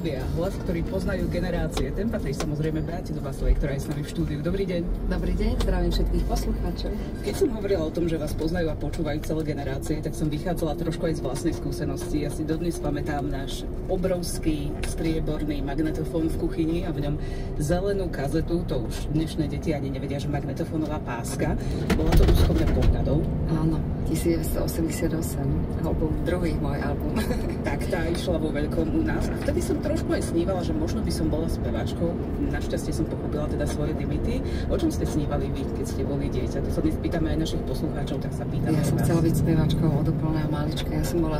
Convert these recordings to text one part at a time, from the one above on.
hudby a hlas, ktorý poznajú generácie. Ten patrí samozrejme Beate Dobasovej, ktorá je s nami v štúdiu. Dobrý deň. Dobrý deň, zdravím všetkých poslucháčov. Keď som hovorila o tom, že vás poznajú a počúvajú celé generácie, tak som vychádzala trošku aj z vlastnej skúsenosti. Ja si dodnes pamätám náš obrovský strieborný magnetofón v kuchyni a v ňom zelenú kazetu, to už dnešné deti ani nevedia, že magnetofónová páska. Bola to úschovňa pohľadov. Áno, 1988, album, druhý môj album. Tak tá išla vo veľkom u nás. A vtedy som trošku aj snívala, že možno by som bola speváčkou. Našťastie som pochopila teda svoje limity. O čom ste snívali vy, keď ste boli dieťa? To sa dnes pýtame aj našich poslucháčov, tak sa pýtame. Ja som chcela byť speváčkou od úplného malička. Ja som bola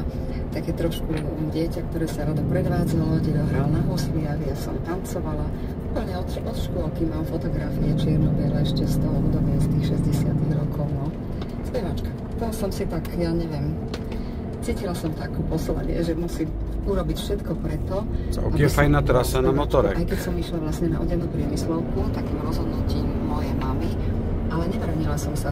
také trošku dieťa, ktoré sa rado predvádzalo, dedo hral na husliach, ja som tancovala. Úplne od škôlky mám fotografie čierno-biele ešte z toho obdobia z tých 60. rokov. No. Speváčka. To som si tak, ja neviem, cítila som takú poslanie, že musím urobiť všetko preto. Je fajná trasa na motorek. Aj keď som išla vlastne na odenú priemyslovku, takým rozhodnutím mojej mamy, ale nebranila som sa